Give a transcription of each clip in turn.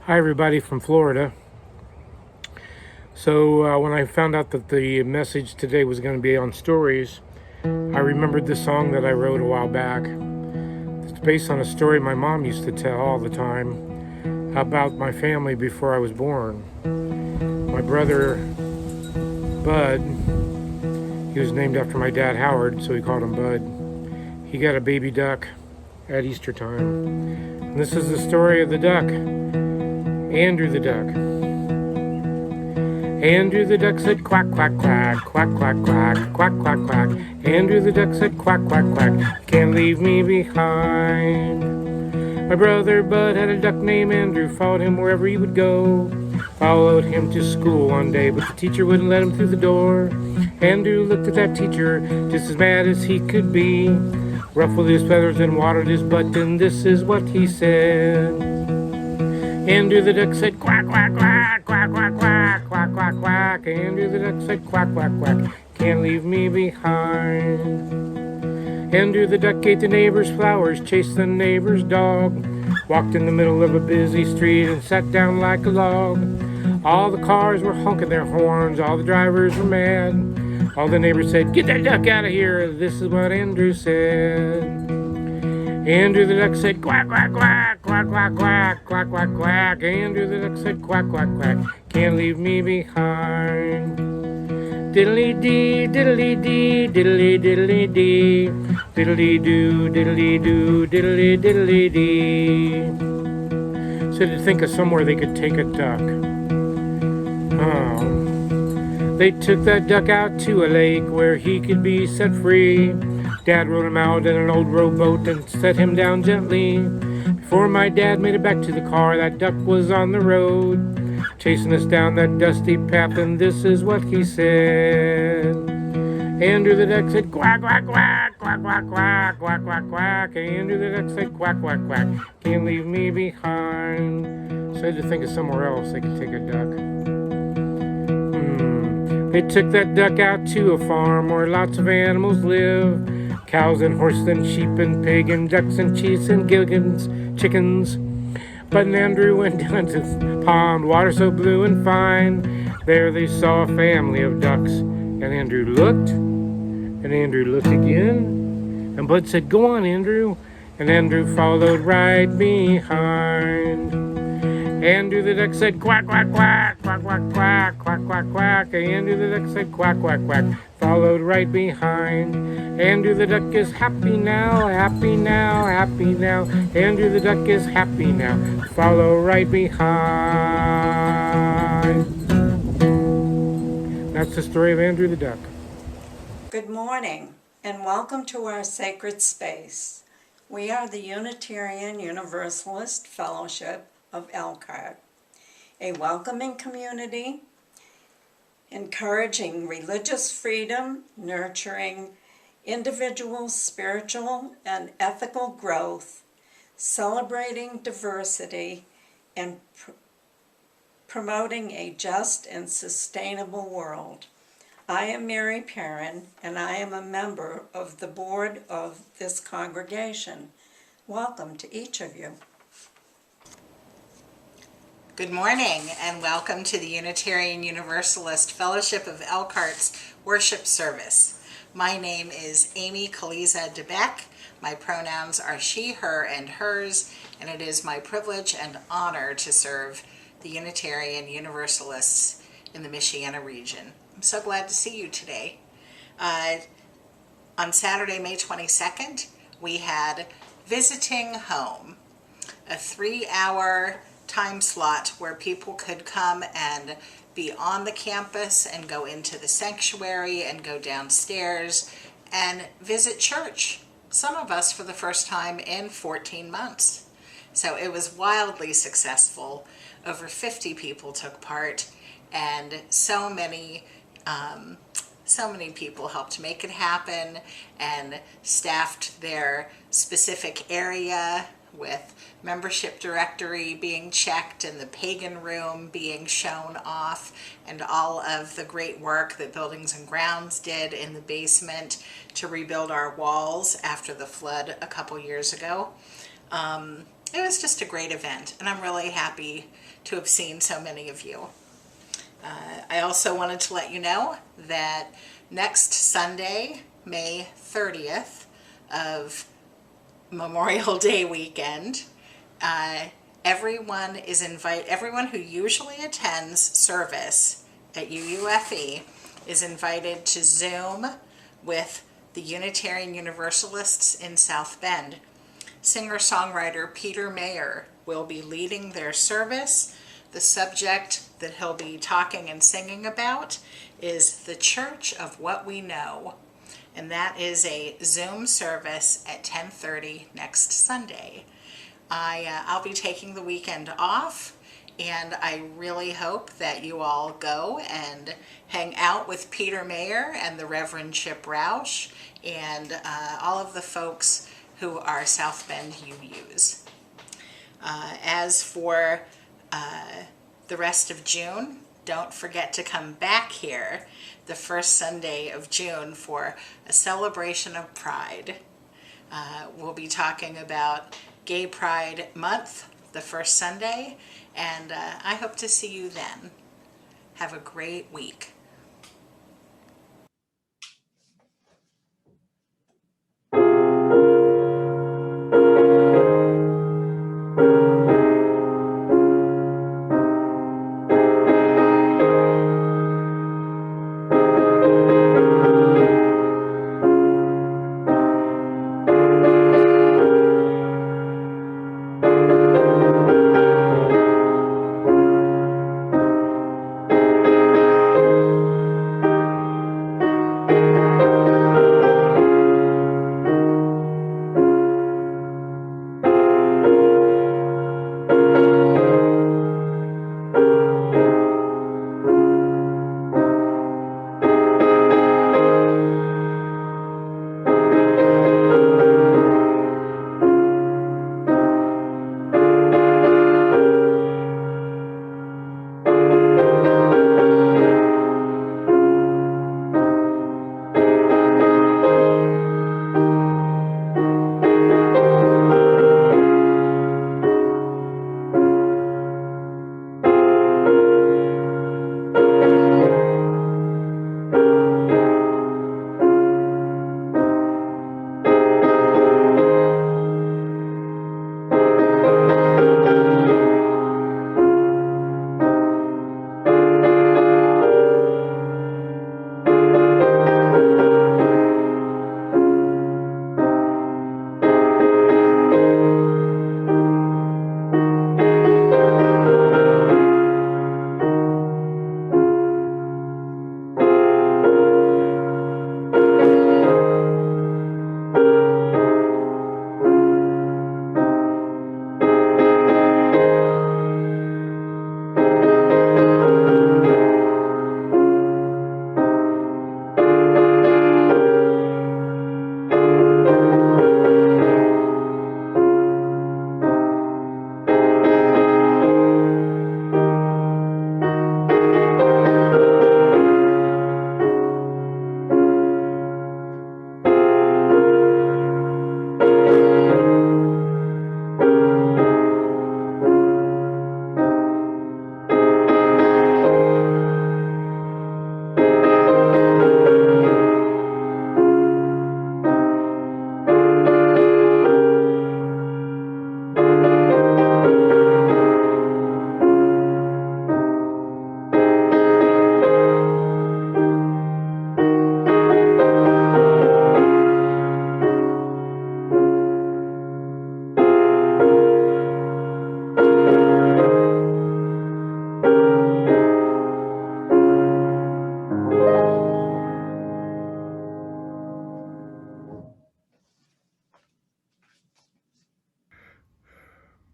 Hi, everybody from Florida. So, when I found out that the message today was going to be on stories, I remembered this song that I wrote a while back. It's based on a story my mom used to tell all the time about my family before I was born. My brother, Bud, he was named after my dad, Howard, so we called him Bud. He got a baby duck at Easter time. And this is the story of the duck, Andrew the duck. Andrew the duck said quack, quack, quack, quack, quack, quack, quack, quack, quack. Andrew the duck said quack, quack, quack, you can't leave me behind. My brother Bud had a duck named Andrew, followed him wherever he would go. Followed him to school one day, but the teacher wouldn't let him through the door. Andrew looked at that teacher, just as mad as he could be. Ruffled his feathers and watered his butt, and this is what he said. Andrew the duck said quack, quack, quack, quack, quack, quack, quack, quack, quack. Andrew the duck said quack, quack, quack, can't leave me behind. Andrew the duck ate the neighbor's flowers, chased the neighbor's dog, walked in the middle of a busy street and sat down like a log. All the cars were honking their horns, all the drivers were mad. All the neighbors said, get that duck out of here. This is what Andrew said. Andrew the duck said quack, quack, quack, quack, quack, quack, quack, quack, quack. Andrew the duck said quack, quack, quack, can't leave me behind. Diddly dee, diddly dee, diddly diddly dee, diddly doo, diddly doo, diddly diddly dee. So to think of somewhere they could take a duck. Oh. They took that duck out to a lake where he could be set free. Dad rode him out in an old rowboat and set him down gently. Before my dad made it back to the car, that duck was on the road, chasing us down that dusty path, and this is what he said. Andrew the duck said quack, quack, quack, quack, quack, quack, quack, quack, quack. Andrew the duck said quack, quack, quack, can't leave me behind. So I had to think of somewhere else they could take a duck. They took that duck out to a farm where lots of animals live. Cows and horses and sheep and pig and ducks and geese and gilligans, chickens. Bud and Andrew went down to the pond, water so blue and fine. There they saw a family of ducks. And Andrew looked, and Andrew looked again. And Bud said, go on, Andrew. And Andrew followed right behind. Andrew the duck said quack, quack, quack, quack, quack, quack, quack, quack, quack. Andrew the duck said quack, quack, quack, followed right behind. Andrew the duck is happy now, happy now, happy now. Andrew the duck is happy now, follow right behind. That's the story of Andrew the duck. Good morning and welcome to our sacred space. We are the Unitarian Universalist Fellowship of Elkhart, a welcoming community, encouraging religious freedom, nurturing individual spiritual and ethical growth, celebrating diversity, and promoting a just and sustainable world. I am Mary Perrin, and I am a member of the board of this congregation. Welcome to each of you. Good morning and welcome to the Unitarian Universalist Fellowship of Elkhart's worship service. My name is Amy Kaliza DeBeck. My pronouns are she, her, and hers, and it is my privilege and honor to serve the Unitarian Universalists in the Michiana region. I'm so glad to see you today. On Saturday, May 22nd, we had Visiting Home, a 3-hour time slot where people could come and be on the campus and go into the sanctuary and go downstairs and visit church. Some of us for the first time in 14 months. So it was wildly successful. Over 50 people took part, and so many people helped make it happen and staffed their specific area with membership directory being checked and the pagan room being shown off, and all of the great work that Buildings and Grounds did in the basement to rebuild our walls after the flood a couple years ago. It was just a great event, and I'm really happy to have seen so many of you. I also wanted to let you know that next Sunday, May 30th of Memorial Day weekend, everyone who usually attends service at UUFE is invited to Zoom with the Unitarian Universalists in South Bend. Singer-songwriter Peter Mayer will be leading their service. The subject that he'll be talking and singing about is the Church of What We Know. And that is a Zoom service at 10:30 next Sunday. I'll be taking the weekend off, and I really hope that you all go and hang out with Peter Mayer and the Reverend Chip Roush and all of the folks who are South Bend UUs. As for the rest of June, don't forget to come back here the first Sunday of June for a celebration of Pride. We'll be talking about Gay Pride Month the first Sunday, and I hope to see you then. Have a great week.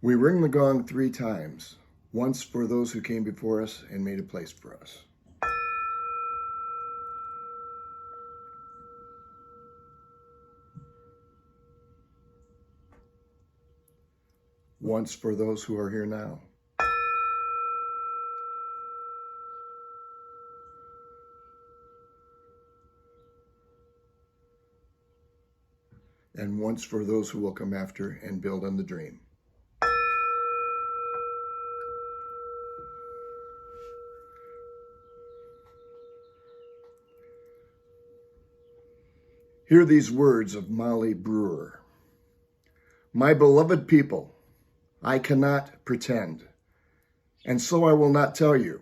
We ring the gong 3 times, once for those who came before us and made a place for us. Once for those who are here now. And once for those who will come after and build on the dream. Hear these words of Molly Brewer. My beloved people, I cannot pretend, and so I will not tell you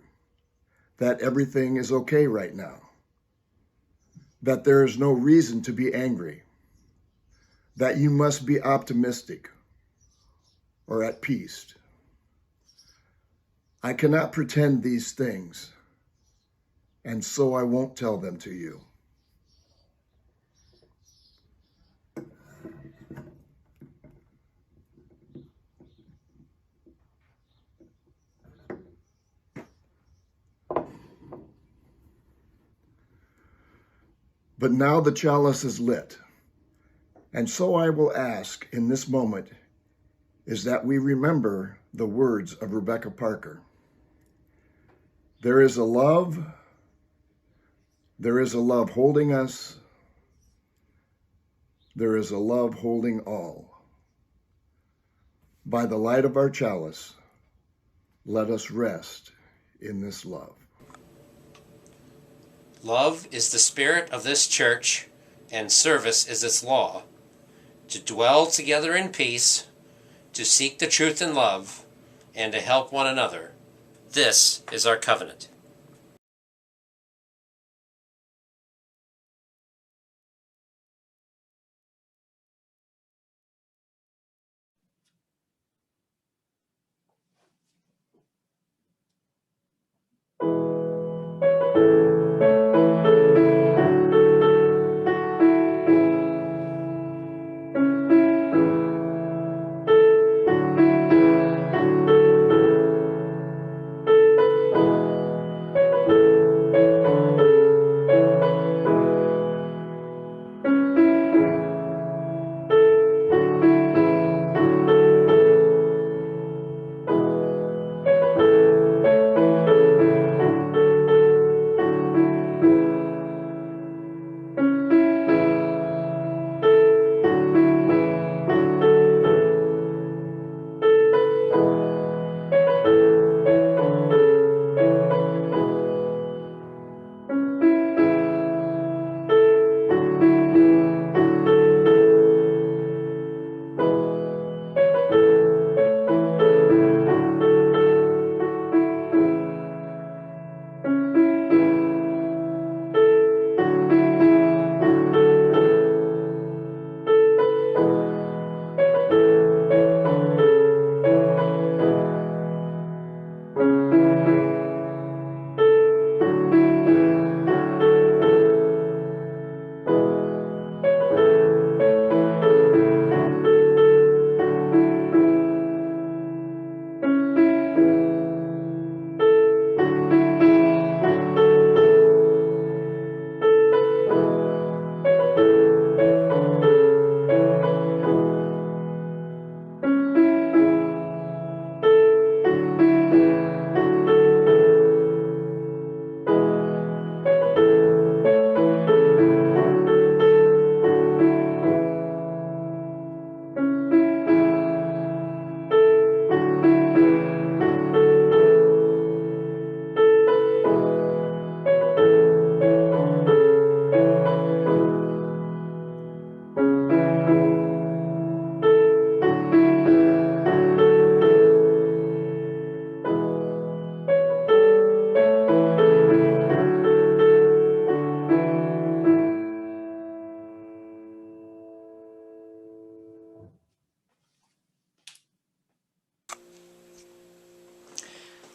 that everything is okay right now, that there is no reason to be angry, that you must be optimistic or at peace. I cannot pretend these things, and so I won't tell them to you. But now the chalice is lit, and so I will ask in this moment is that we remember the words of Rebecca Parker. There is a love holding us. There is a love holding all. By the light of our chalice, let us rest in this love. Love is the spirit of this church, and service is its law. To dwell together in peace, to seek the truth in love, and to help one another. This is our covenant.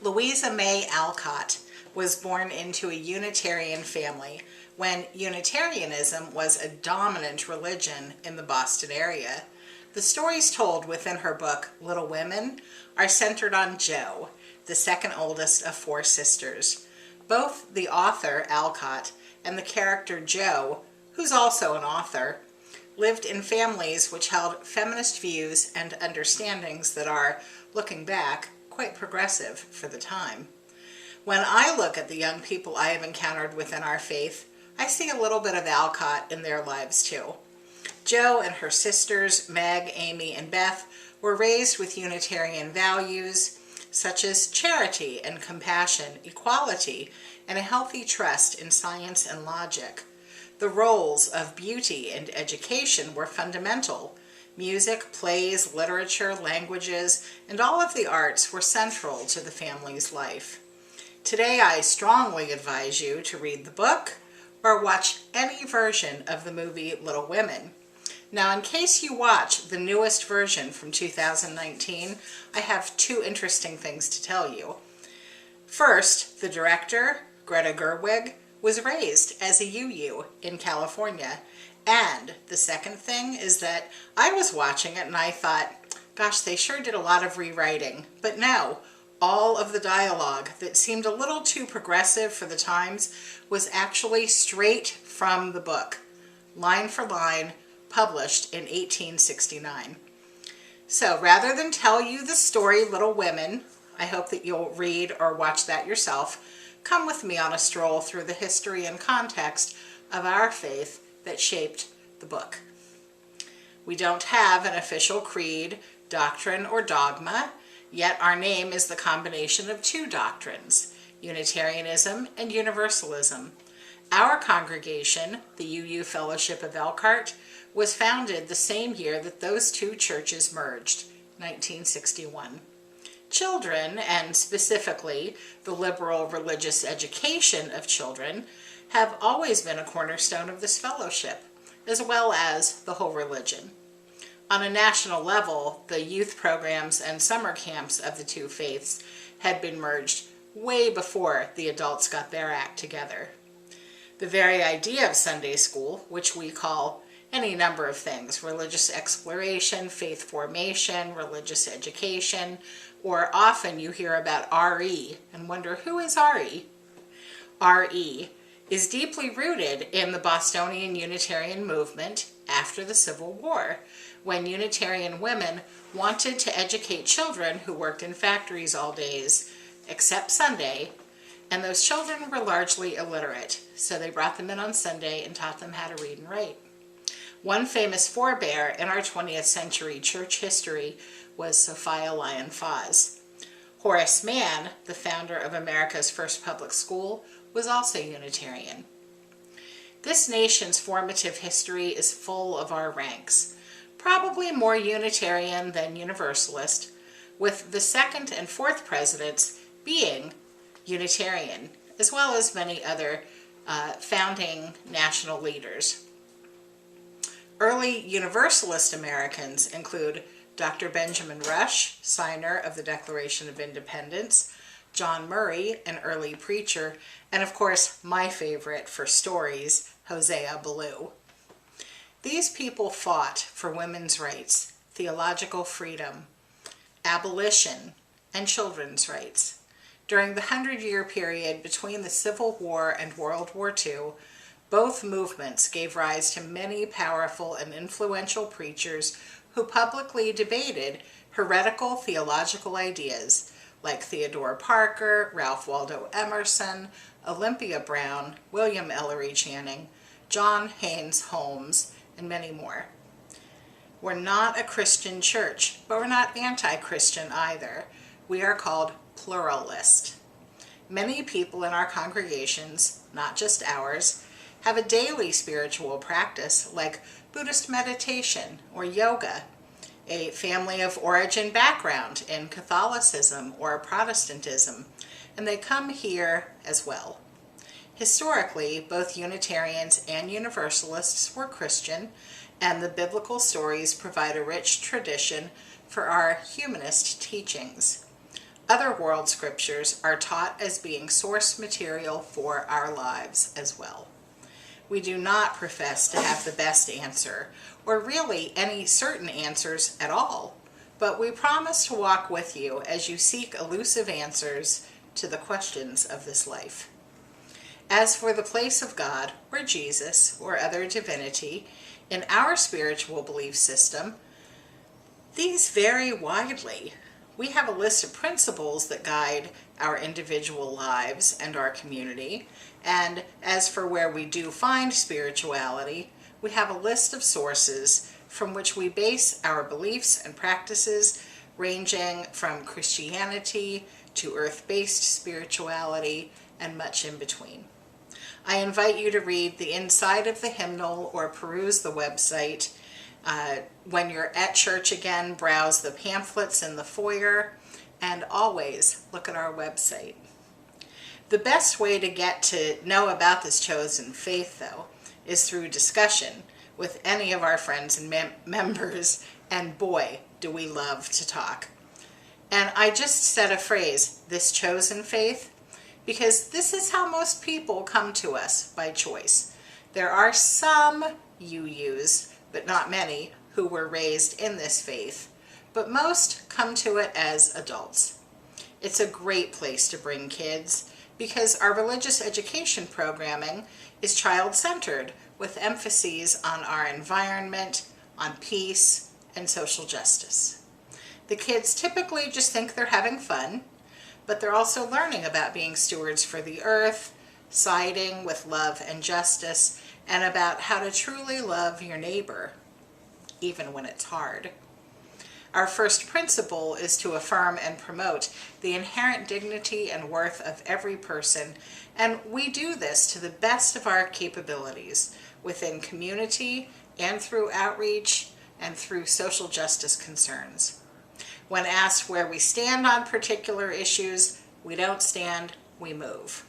Louisa May Alcott was born into a Unitarian family when Unitarianism was a dominant religion in the Boston area. The stories told within her book, Little Women, are centered on Jo, the second oldest of four sisters. Both the author, Alcott, and the character Jo, who's also an author, lived in families which held feminist views and understandings that are, looking back, quite progressive for the time. When I look at the young people I have encountered within our faith, I see a little bit of Alcott in their lives too. Jo and her sisters, Meg, Amy, and Beth, were raised with Unitarian values such as charity and compassion, equality, and a healthy trust in science and logic. The roles of beauty and education were fundamental. Music, plays, literature, languages, and all of the arts were central to the family's life. Today, I strongly advise you to read the book or watch any version of the movie Little Women. Now, in case you watch the newest version from 2019, I have two interesting things to tell you. First, the director, Greta Gerwig, was raised as a UU in California. And the second thing is that I was watching it and I thought, gosh, they sure did a lot of rewriting. But no, all of the dialogue that seemed a little too progressive for the times was actually straight from the book, line for line, published in 1869. So rather than tell you the story Little Women, I hope that you'll read or watch that yourself. Come with me on a stroll through the history and context of our faith that shaped the book. We don't have an official creed, doctrine, or dogma, yet our name is the combination of two doctrines, Unitarianism and Universalism. Our congregation, the UU Fellowship of Elkhart, was founded the same year that those two churches merged, 1961. Children, and specifically the liberal religious education of children, have always been a cornerstone of this fellowship, as well as the whole religion. On a national level, the youth programs and summer camps of the two faiths had been merged way before the adults got their act together. The very idea of Sunday school, which we call any number of things, religious exploration, faith formation, religious education, or often you hear about RE and wonder, who is RE? RE is deeply rooted in the Bostonian Unitarian movement after the Civil War, when Unitarian women wanted to educate children who worked in factories all days, except Sunday, and those children were largely illiterate, so they brought them in on Sunday and taught them how to read and write. One famous forebear in our 20th century church history was Sophia Lyon Fahs. Horace Mann, the founder of America's first public school, was also Unitarian. This nation's formative history is full of our ranks, probably more Unitarian than Universalist, with the second and fourth presidents being Unitarian, as well as many other founding national leaders. Early Universalist Americans include Dr. Benjamin Rush, signer of the Declaration of Independence, John Murray, an early preacher, and of course, my favorite for stories, Hosea Ballou. These people fought for women's rights, theological freedom, abolition, and children's rights. During the 100-year period between the Civil War and World War II, both movements gave rise to many powerful and influential preachers who publicly debated heretical theological ideas like Theodore Parker, Ralph Waldo Emerson, Olympia Brown, William Ellery Channing, John Haynes Holmes, and many more. We're not a Christian church, but we're not anti-Christian either. We are called pluralist. Many people in our congregations, not just ours, have a daily spiritual practice like Buddhist meditation or yoga, a family of origin background in Catholicism or Protestantism, and they come here as well. Historically, both Unitarians and Universalists were Christian, and the biblical stories provide a rich tradition for our humanist teachings. Other world scriptures are taught as being source material for our lives as well. We do not profess to have the best answer, or really any certain answers at all, but we promise to walk with you as you seek elusive answers to the questions of this life. As for the place of God, or Jesus, or other divinity, in our spiritual belief system, these vary widely. We have a list of principles that guide our individual lives and our community, and as for where we do find spirituality, we have a list of sources from which we base our beliefs and practices, ranging from Christianity to earth-based spirituality and much in between. I invite you to read the inside of the hymnal or peruse the website. When you're at church again, browse the pamphlets in the foyer, and always look at our website. The best way to get to know about this chosen faith, though, is through discussion with any of our friends and members, and boy, do we love to talk. And I just said a phrase, this chosen faith, because this is how most people come to us by choice. There are some UUs, but not many, who were raised in this faith, but most come to it as adults. It's a great place to bring kids because our religious education programming is child-centered with emphases on our environment, on peace, and social justice. The kids typically just think they're having fun, but they're also learning about being stewards for the earth, siding with love and justice, and about how to truly love your neighbor, even when it's hard. Our first principle is to affirm and promote the inherent dignity and worth of every person, and we do this to the best of our capabilities within community and through outreach and through social justice concerns. When asked where we stand on particular issues, we don't stand, we move.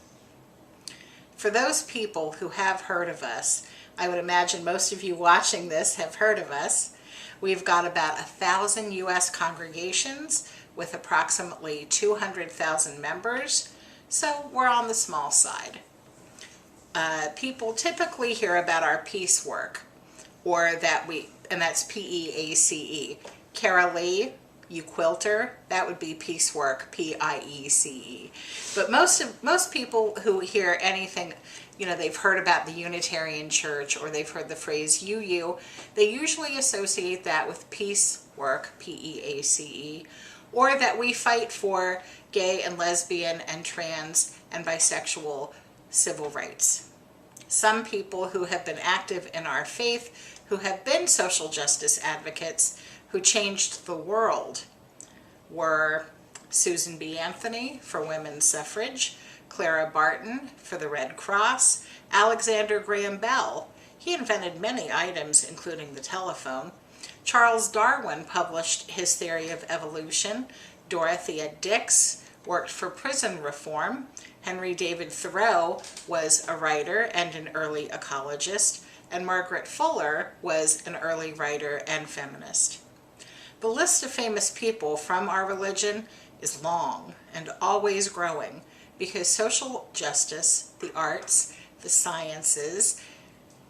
For those people who have heard of us, I would imagine most of you watching this have heard of us. We've got about 1,000 U.S. congregations with approximately 200,000 members, so we're on the small side. People typically hear about our peace work, and that's P-E-A-C-E. Cara Lee, you quilter, that would be peace work, P-I-E-C-E. But most people who hear anything, they've heard about the Unitarian Church or they've heard the phrase UU, they usually associate that with peace work, P-E-A-C-E, or that we fight for gay and lesbian and trans and bisexual civil rights. Some people who have been active in our faith, who have been social justice advocates, who changed the world, were Susan B. Anthony for women's suffrage, Clara Barton for the Red Cross, Alexander Graham Bell. He invented many items, including the telephone. Charles Darwin published his theory of evolution. Dorothea Dix worked for prison reform. Henry David Thoreau was a writer and an early ecologist, and Margaret Fuller was an early writer and feminist. The list of famous people from our religion is long and always growing because social justice, the arts, the sciences,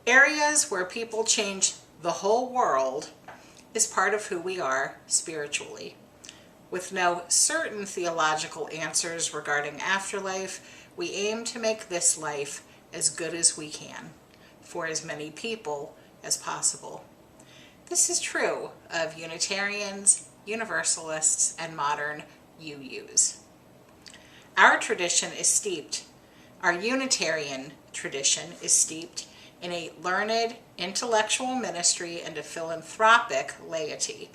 areas where people change the whole world, is part of who we are spiritually. With no certain theological answers regarding afterlife, we aim to make this life as good as we can for as many people as possible. This is true of Unitarians, Universalists, and modern UUs. Our Unitarian tradition is steeped in a learned intellectual ministry and a philanthropic laity.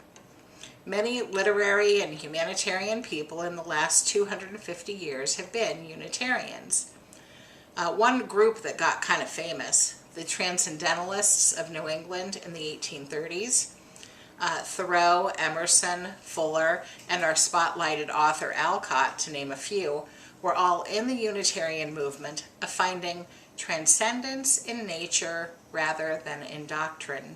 Many literary and humanitarian people in the last 250 years have been Unitarians. One group that got kind of famous, the Transcendentalists of New England in the 1830s, Thoreau, Emerson, Fuller, and our spotlighted author Elkhart, to name a few, were all in the Unitarian movement of finding transcendence in nature rather than in doctrine.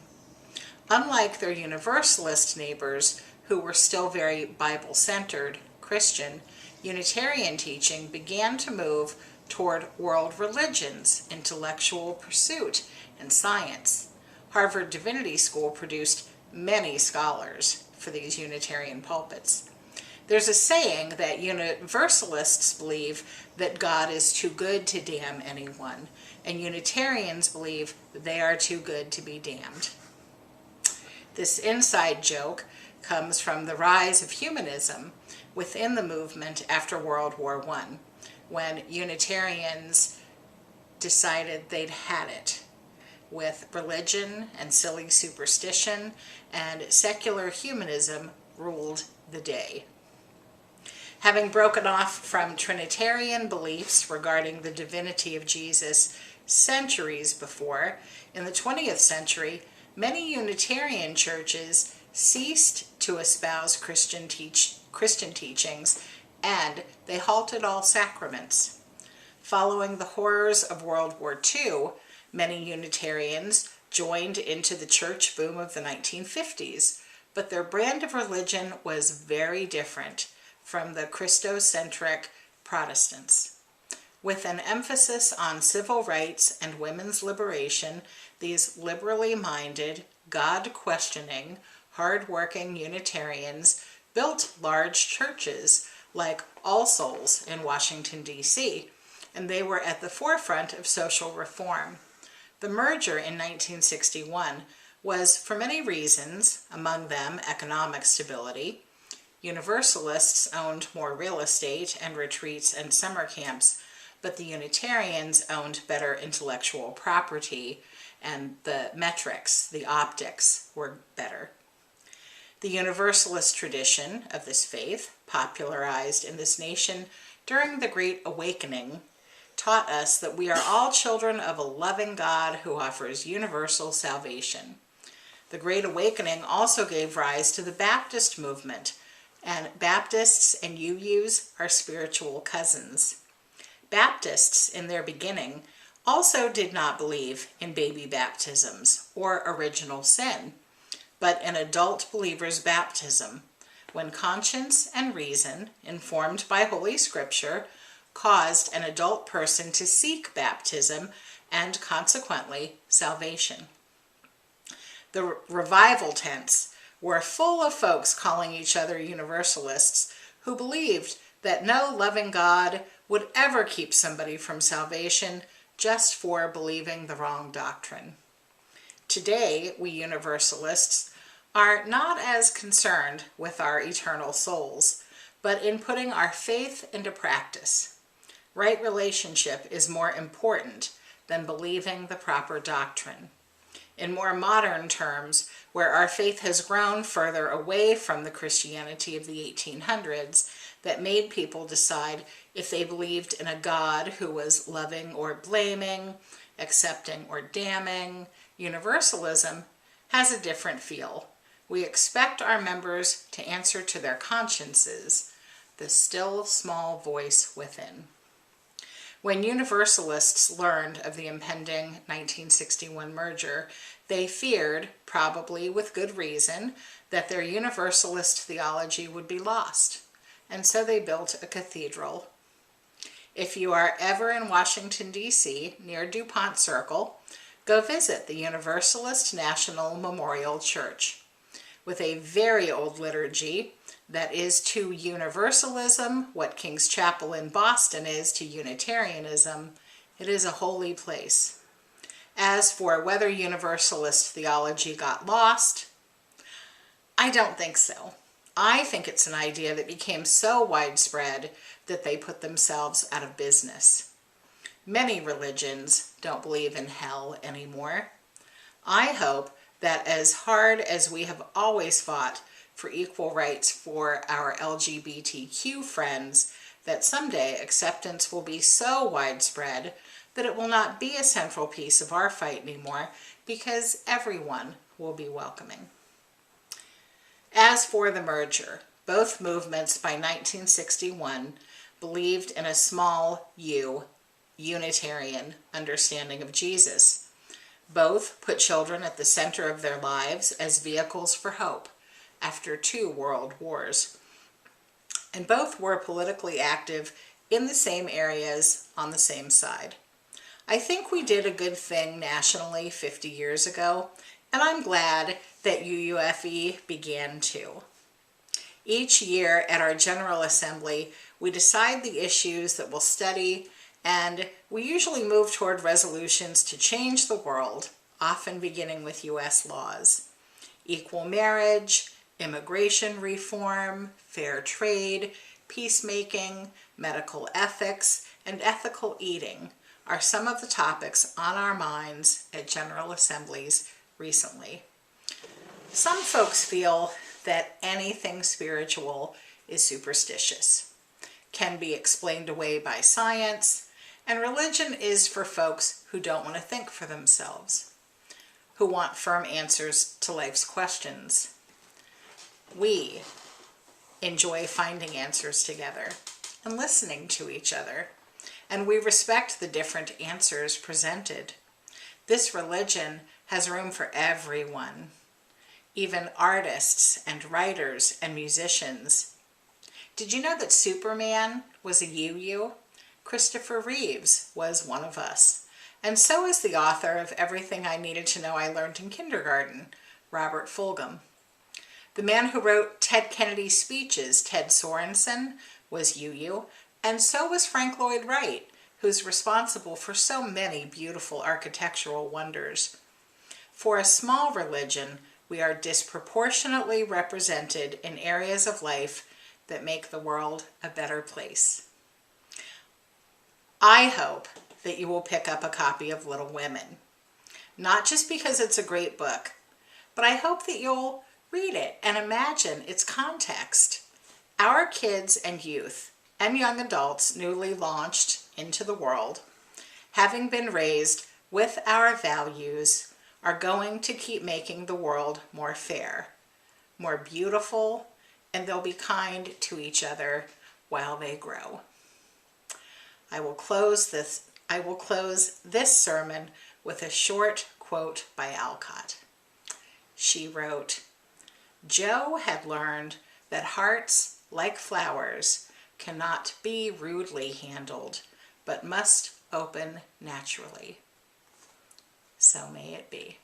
Unlike their Universalist neighbors, who were still very Bible-centered, Christian, Unitarian teaching began to move toward world religions, intellectual pursuit, and science. Harvard Divinity School produced many scholars for these Unitarian pulpits. There's a saying that Universalists believe that God is too good to damn anyone, and Unitarians believe they are too good to be damned. This inside joke comes from the rise of humanism within the movement after World War I, when Unitarians decided they'd had it with religion and silly superstition, and secular humanism ruled the day. Having broken off from Trinitarian beliefs regarding the divinity of Jesus centuries before, in the 20th century, many Unitarian churches ceased to espouse Christian teachings, and they halted all sacraments. Following the horrors of World War II, many Unitarians joined into the church boom of the 1950s, but their brand of religion was very different from the Christocentric Protestants. With an emphasis on civil rights and women's liberation, these liberally minded, God-questioning, hard-working Unitarians built large churches like All Souls in Washington, D.C., and they were at the forefront of social reform. The merger in 1961 was for many reasons, among them economic stability. Universalists owned more real estate and retreats and summer camps, but the Unitarians owned better intellectual property, and the metrics, the optics, were better. The Universalist tradition of this faith, popularized in this nation during the Great Awakening, taught us that we are all children of a loving God who offers universal salvation. The Great Awakening also gave rise to the Baptist movement, and Baptists and UUs are spiritual cousins. Baptists, in their beginning, also did not believe in baby baptisms or original sin, but in adult believers' baptism, when conscience and reason, informed by Holy Scripture, caused an adult person to seek baptism and consequently salvation. The revival tents were full of folks calling each other Universalists who believed that no loving God would ever keep somebody from salvation just for believing the wrong doctrine. Today, we Universalists are not as concerned with our eternal souls, but in putting our faith into practice. Right relationship is more important than believing the proper doctrine. In more modern terms, where our faith has grown further away from the Christianity of the 1800s that made people decide if they believed in a God who was loving or blaming, accepting or damning, Universalism has a different feel. We expect our members to answer to their consciences, the still small voice within. When Universalists learned of the impending 1961 merger, they feared, probably with good reason, that their Universalist theology would be lost, and so they built a cathedral. If you are ever in Washington, D.C., near DuPont Circle, go visit the Universalist National Memorial Church. With a very old liturgy that is to Universalism what King's Chapel in Boston is to Unitarianism, it is a holy place. As for whether Universalist theology got lost, I don't think so. I think it's an idea that became so widespread that they put themselves out of business. Many religions don't believe in hell anymore. I hope that as hard as we have always fought for equal rights for our LGBTQ friends, that someday acceptance will be so widespread that it will not be a central piece of our fight anymore, because everyone will be welcoming. As for the merger, both movements by 1961 believed in a small u, Unitarian understanding of Jesus. Both put children at the center of their lives as vehicles for hope after 2 world wars. And both were politically active in the same areas on the same side. I think we did a good thing nationally 50 years ago, and I'm glad that UUFE began too. Each year at our General Assembly, we decide the issues that we'll study, and we usually move toward resolutions to change the world, often beginning with U.S. laws. Equal marriage, immigration reform, fair trade, peacemaking, medical ethics, and ethical eating are some of the topics on our minds at General Assemblies recently. Some folks feel that anything spiritual is superstitious. can be explained away by science, and religion is for folks who don't want to think for themselves, who want firm answers to life's questions. We enjoy finding answers together and listening to each other, and we respect the different answers presented. This religion has room for everyone, even artists and writers and musicians. Did you know that Superman was a UU? Christopher Reeves was one of us. And so is the author of Everything I Needed to Know I Learned in Kindergarten, Robert Fulghum. The man who wrote Ted Kennedy's speeches, Ted Sorensen, was UU, and so was Frank Lloyd Wright, who's responsible for so many beautiful architectural wonders. For a small religion, we are disproportionately represented in areas of life that make the world a better place. I hope that you will pick up a copy of Little Women, not just because it's a great book, but I hope that you'll read it and imagine its context. Our kids and youth and young adults newly launched into the world, having been raised with our values, are going to keep making the world more fair, more beautiful, and they'll be kind to each other while they grow. I will close this sermon with a short quote by Elkhart. She wrote, "Joe had learned that hearts, like flowers, cannot be rudely handled, but must open naturally. So may it be."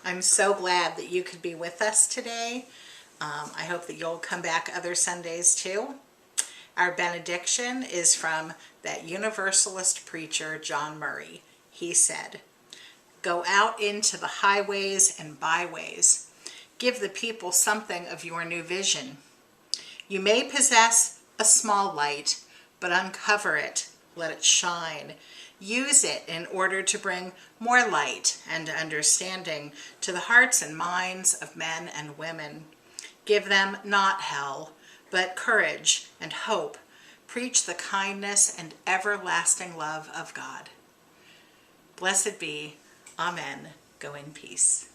I'm so glad that you could be with us today. I hope that you'll come back other Sundays too. Our benediction is from that Universalist preacher, John Murray. He said, "Go out into the highways and byways. Give the people something of your new vision. You may possess a small light, but uncover it, let it shine. Use it in order to bring more light and understanding to the hearts and minds of men and women. Give them not hell, but courage and hope. Preach the kindness and everlasting love of God. Blessed be. Amen. Go in peace.